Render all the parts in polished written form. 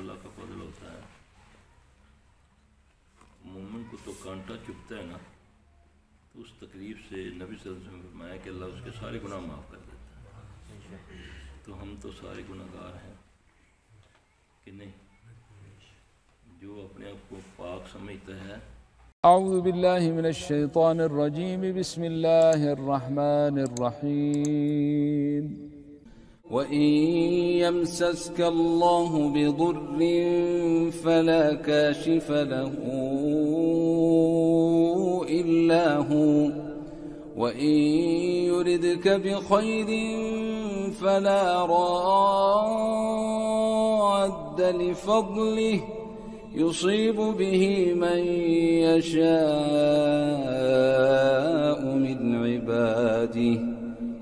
اللہ کا فضل ہوتا ہے. مومن کو تو کانٹا چبھتا ہے نا، تو اس تکلیف سے نبی صلی اللہ علیہ وسلم نے فرمایا کہ اللہ اس کے سارے گناہ معاف کر دیتا ہے. تو ہم تو سارے گناہ گار ہیں کہ نہیں؟ جو اپنے آپ کو پاک سمجھتا ہے. اعوذ باللہ من الشیطان الرجیم، بسم اللہ الرحمن الرحیم. وَإِن يَمْسَسْكَ اللَّهُ بِضُرٍّ فَلَا كَاشِفَ لَهُ إِلَّا هُوَ وَإِن يُرِدْكَ بِخَيْرٍ فَلَا رَادَّ لِفَضْلِهِ يُصِيبُ بِهِ مَن يَشَاءُ مِنْ عِبَادِهِ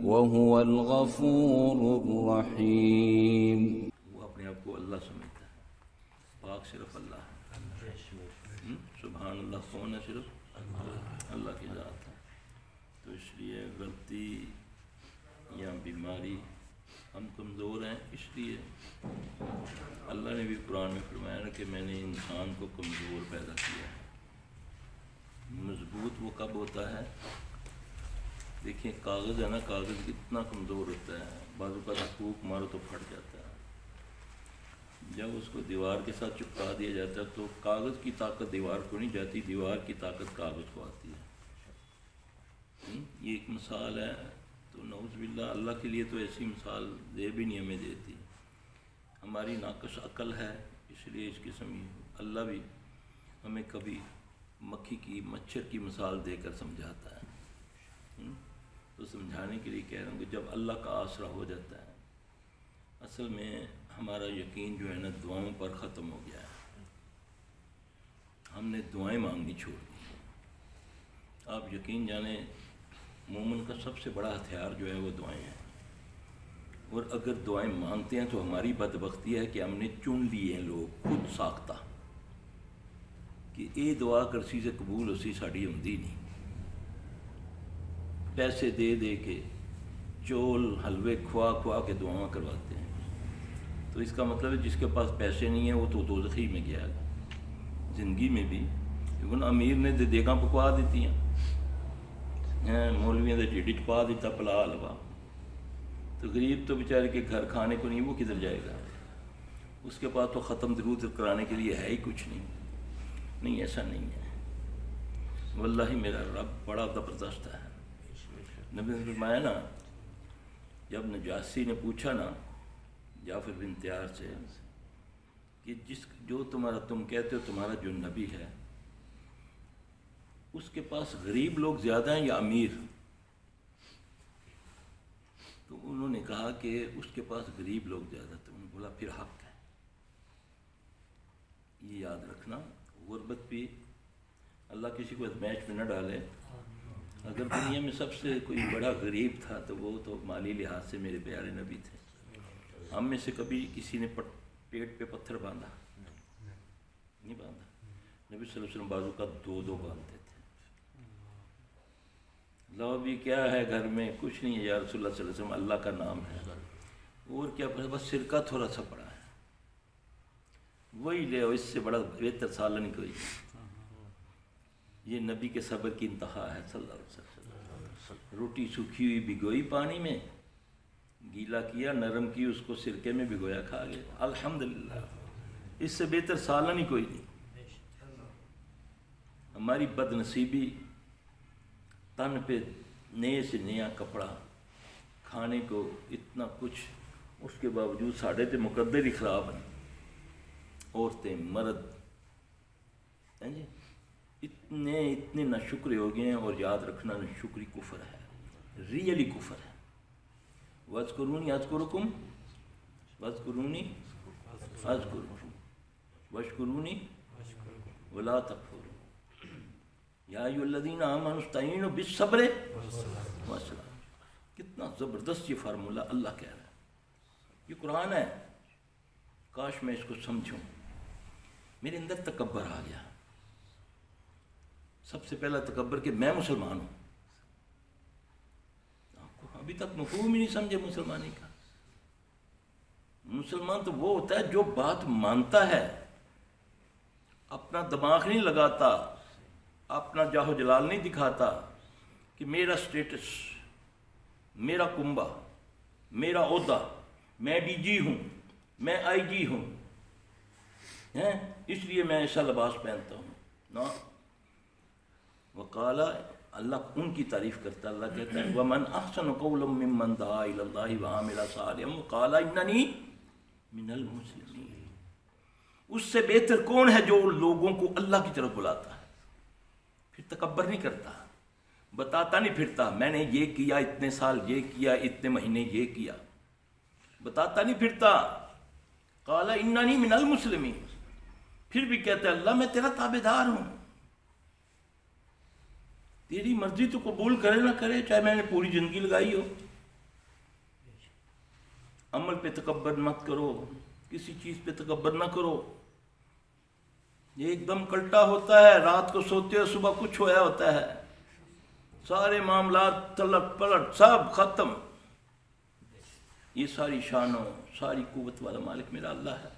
وَهُوَ الْغَفُورُ الرَّحِيمُ. وہ اپنے آپ کو اللہ سمجھتا ہے، پاک صرف اللہ ہے. سبحان اللہ کون ہے؟ صرف اللہ کی ذات ہے. تو اس لیے غلطی یا بیماری، ہم کمزور ہیں، اس لیے اللہ نے بھی قرآن میں فرمایا نا کہ میں نے انسان کو کمزور پیدا کیا ہے. مضبوط وہ کب ہوتا ہے؟ دیکھیں کاغذ ہے نا، کاغذ کتنا کمزور ہوتا ہے، بعض اوقات حقوق مارو تو پھٹ جاتا ہے. جب اس کو دیوار کے ساتھ چپکا دیا جاتا ہے تو کاغذ کی طاقت دیوار کو نہیں جاتی، دیوار کی طاقت کاغذ کو آتی ہے. یہ ایک مثال ہے. تو نعوذ باللہ اللہ کے لیے تو ایسی مثال دے بھی نہیں ہمیں دیتی. ہماری ناقص عقل ہے، اس لیے اس قسم اللہ بھی ہمیں کبھی مکھی کی، مچھر کی مثال دے کر سمجھاتا ہے. تو سمجھانے کے لیے کہہ رہا ہوں کہ جب اللہ کا آسرا ہو جاتا ہے، اصل میں ہمارا یقین جو ہے نا دعاؤں پر ختم ہو گیا ہے. ہم نے دعائیں مانگنی چھوڑ دی. آپ یقین جانیں مومن کا سب سے بڑا ہتھیار جو ہے وہ دعائیں ہیں. اور اگر دعائیں مانگتے ہیں تو ہماری بدبختی ہے کہ ہم نے چن لیے ہیں لوگ خود ساختہ کہ اے دعا کرسی سے قبول اسی ساڑی ہوندی نہیں. پیسے دے دے کے چول حلوے کھوا کھوا کے دعاواں کرواتے ہیں. تو اس کا مطلب ہے جس کے پاس پیسے نہیں ہیں وہ تو دوزخی میں گیا. زندگی میں بھی لیکن امیر نے دیگاں پکوا دیتی ہیں، مولویاں دے ڈھڈ وچ پا دیتا پلا حلوا. تو غریب تو بیچارے کے گھر کھانے کو نہیں، وہ کدھر جائے گا؟ اس کے پاس تو ختم درود کرانے کے لیے ہے ہی کچھ نہیں. نہیں، ایسا نہیں ہے. واللہ میرا رب بڑا زبردست ہے. نبی نے فرمایا نا، جب نجاشی نے پوچھا نا جعفر بن طیار سے کہ جو تم کہتے ہو تمہارا جو نبی ہے اس کے پاس غریب لوگ زیادہ ہیں یا امیر؟ تو انہوں نے کہا کہ اس کے پاس غریب لوگ زیادہ تھے. انہوں نے بولا پھر حق ہے. یہ یاد رکھنا، غربت بھی اللہ کسی کو میچ میں نہ ڈالے. اگر دنیا میں سب سے کوئی بڑا غریب تھا تو وہ تو مالی لحاظ سے میرے پیارے نبی تھے. ہم میں سے کبھی کسی نے پیٹ پہ پتھر باندھا نہیں باندھا. نبی صلی اللہ علیہ وسلم بازو کا دو باندھتے تھے. لو بھی کیا ہے گھر میں؟ کچھ نہیں ہے یا رسول اللہ صلی اللہ علیہ وسلم، اللہ کا نام ہے. اور کیا بس سرکہ تھوڑا سا پڑا ہے، وہی لے. اس سے بڑا بہتر سال نہیں کوئی. یہ نبی کے صبر کی انتہا ہے صلی اللہ علیہ وسلم. روٹی سوکھی ہوئی بھگوئی پانی میں، گیلا کیا نرم کی، اس کو سرکے میں بھگویا کھا گیا. الحمدللہ، اس سے بہتر سالن ہی کوئی نہیں. ہماری بد نصیبی، تن پہ نئے سے نیا کپڑا، کھانے کو اتنا کچھ، اس کے باوجود ساڑھے تے مقدر ہی خراب ہیں. عورتیں مرد جی اتنے ناشکرے ہو گئے ہیں. اور یاد رکھنا ناشکری کفر ہے، ریئلی کفر ہے. وَاذْكُرُونِي أَذْكُرُكُمْ وَاذْكُرُونِي أَذْكُرُكُمْ وَاشْكُرُونِي وَلَا تَكْفُرُونِ یا ایھا الذین آمنوا اسْتَعِینُوا بِالصَّبْرِ وَالصَّلَاةِ. کتنا زبردست یہ فارمولہ اللہ کہہ رہا ہے. یہ قرآن ہے. کاش میں اس کو سمجھوں. میرے اندر تکبر آ گیا. سب سے پہلا تکبر کہ میں مسلمان ہوں. آپ کو ابھی تک مفہوم ہی نہیں سمجھے مسلمانی کا. مسلمان تو وہ ہوتا ہے جو بات مانتا ہے، اپنا دماغ نہیں لگاتا، اپنا جاہو جلال نہیں دکھاتا کہ میرا سٹیٹس، میرا کنبہ، میرا عہدہ، میں ڈی جی ہوں، میں آئی جی ہوں، اس لیے میں ایسا لباس پہنتا ہوں نا۔ وقال، اللہ ان کی تعریف کرتا ہے، اللہ کہتا ہے وَمَنْ أَحْسَنُ قَوْلًا مِّمَّنْ دَعَا إِلَى اللَّهِ وَعَمِلَ صَالِحًا وَقَالَ إِنَّنِي مِنَ الْمُسْلِمِينَ۔ اس سے بہتر کون ہے جو لوگوں کو اللہ کی طرف بلاتا ہے، پھر تکبر نہیں کرتا، بتاتا نہیں پھرتا میں نے یہ کیا، اتنے سال یہ کیا، اتنے مہینے یہ کیا، بتاتا نہیں پھرتا۔ قال اننی من المسلمین، پھر بھی کہتا ہے اللہ میں تیرا تابعدار ہوں، تیری مرضی تو قبول کرے نہ کرے، چاہے میں نے پوری زندگی لگائی ہو۔ عمل پہ تکبر مت کرو، کسی چیز پہ تکبر نہ کرو۔ یہ ایک دم کلٹا ہوتا ہے، رات کو سوتے ہو صبح کچھ ہوا ہوتا ہے، سارے معاملات تلٹ پلٹ سب ختم۔ یہ ساری شانوں ساری قوت والا مالک میرا اللہ ہے۔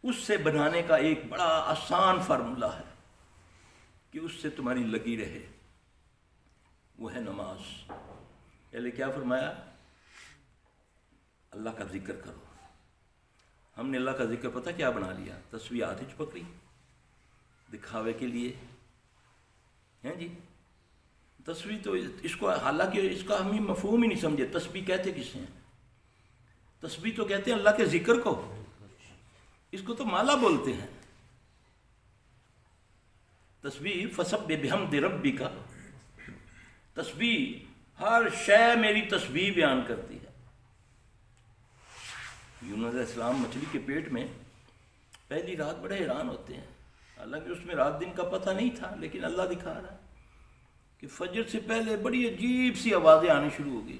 اس سے بنانے کا ایک بڑا آسان فارمولہ ہے کہ اس سے تمہاری لگی رہے، وہ ہے نماز۔ پہلے کیا فرمایا؟ اللہ کا ذکر کرو۔ ہم نے اللہ کا ذکر پتہ کیا بنا لیا؟ تسبیح ہاتھ وچ پکڑی دکھاوے کے لیے، ہیں جی؟ تسبیح تو اس کو حالانکہ اس کا ہم مفہوم ہی نہیں سمجھے، تسبیح کہتے کسے ہیں؟ تسبیح تو کہتے ہیں اللہ کے ذکر کو، اس کو تو مالا بولتے ہیں۔ تسبیح فسبح بحمد ربک، تسبیح ہر شے میری تسبیح بیان کرتی ہے۔ یونس علیہ السلام مچھلی کے پیٹ میں پہلی رات بڑے حیران ہوتے ہیں، حالانکہ اس میں رات دن کا پتہ نہیں تھا، لیکن اللہ دکھا رہا ہے کہ فجر سے پہلے بڑی عجیب سی آوازیں آنی شروع ہو گئی۔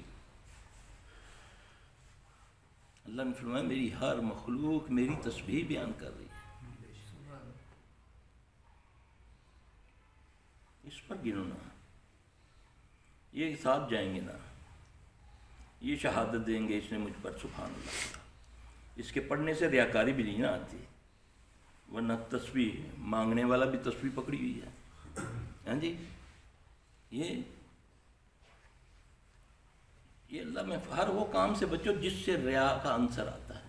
اللہ نے فرمایا میری ہر مخلوق میری تسبیح بیان کر رہی ہے، اس پر گنو نا، یہ ساتھ جائیں گے نا، یہ شہادت دیں گے اس نے مجھ پر سبحان اللہ۔ اس کے پڑھنے سے ریاکاری بھی نہیں نہ آتی، ورنہ تسبیح مانگنے والا بھی تسبیح پکڑی ہوئی ہے، ہاں جی۔ یہ اللہ میں ہر وہ کام سے بچو جس سے ریا کا عنصر آتا ہے،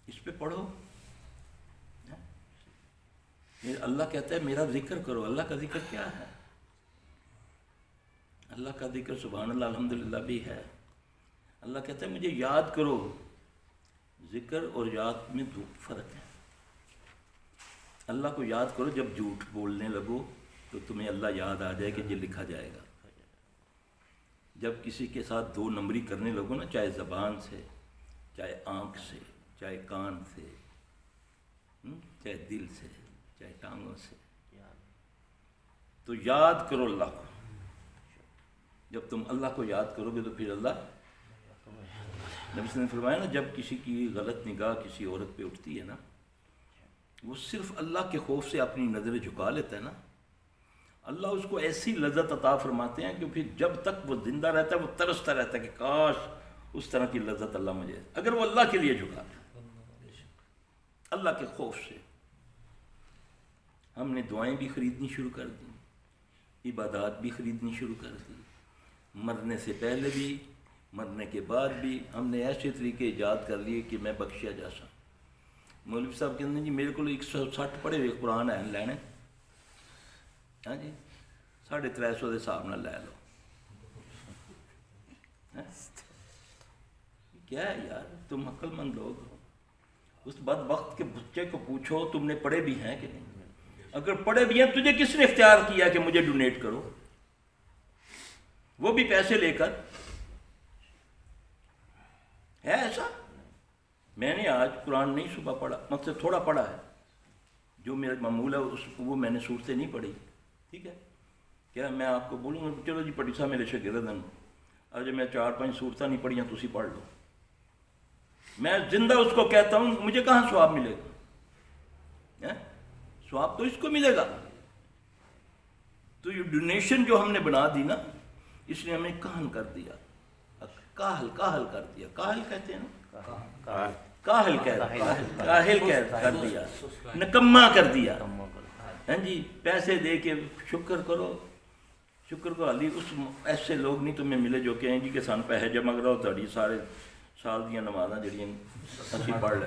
اس پہ پڑھو۔ اللہ کہتا ہے میرا ذکر کرو۔ اللہ کا ذکر کیا ہے؟ اللہ کا ذکر سبحان اللہ الحمدللہ بھی ہے۔ اللہ کہتا ہے مجھے یاد کرو۔ ذکر اور یاد میں دو فرق ہے۔ اللہ کو یاد کرو، جب جھوٹ بولنے لگو تو تمہیں اللہ یاد آ جائے کہ یہ لکھا جائے گا۔ جب کسی کے ساتھ دو نمبری کرنے لگو نا، چاہے زبان سے، چاہے آنکھ سے، چاہے کان سے، چاہے دل سے، چاہے ٹانگوں سے، تو یاد کرو اللہ کو۔ جب تم اللہ کو یاد کرو گے تو پھر اللہ، نبی صلی اللہ علیہ وسلم نے فرمایا نا، جب کسی کی غلط نگاہ کسی عورت پہ اٹھتی ہے نا، وہ صرف اللہ کے خوف سے اپنی نظریں جھکا لیتا ہے نا، اللہ اس کو ایسی لذت عطا فرماتے ہیں کہ پھر جب تک وہ زندہ رہتا ہے وہ ترستا رہتا ہے کہ کاش اس طرح کی لذت اللہ مجھے، اگر وہ اللہ کے لیے جھکاتا ہے، اللہ کے خوف سے۔ ہم نے دعائیں بھی خریدنی شروع کر دی، عبادات بھی خریدنی شروع کر دی، مرنے سے پہلے بھی مرنے کے بعد بھی ہم نے ایسے طریقے ایجاد کر لیے کہ میں بخشیا جا سکوں۔ مولوی صاحب کہتے ہیں جی میرے کو 160 پڑھے ہوئے قرآن ہیں لینے، ہاں جی 350 کے حساب نہ لے لو۔ کیا ہے یار، تم عقل مند لوگ ہو۔ اس بدبخت کے بچے کو پوچھو تم نے پڑھے بھی ہیں کہ نہیں، اگر پڑھے بھی ہیں تجھے کس نے اختیار کیا کہ مجھے ڈونیٹ کرو، وہ بھی پیسے لے کر؟ ہے ایسا؟ میں نے آج قرآن نہیں صبح پڑھا، مقصد تھوڑا پڑھا ہے، جو میرا معمول ہے وہ میں نے صورتیں نہیں پڑھی، ٹھیک ہے؟ کیا میں آپ کو بولوں گا چلو جی پٹی صاحب میرے شاگرد ہیں، اگر میں 4-5 صورتیں نہیں پڑھیاں تسی پڑھ لو، میں زندہ اس کو کہتا ہوں مجھے کہاں ثواب ملے گا؟ ثواب تو اس کو ملے گا۔ تو یہ ڈونیشن جو ہم نے بنا دی نا، اس نے ہمیں کاہل کر دیا، کاہل کر دیا، کاہل کہتے ہیں نا، کاہل کہہ کر دیا، نکما کر دیا. ہاں جی پیسے دے کے شکر کرو، شکر کو حالی اس ایسے لوگ نہیں تمہیں ملے جو کہیں گی کہ سان پیسے جمع کراؤ تھوڑی سارے سال دیا نمازاں جڑیاں اسی پڑھ لے.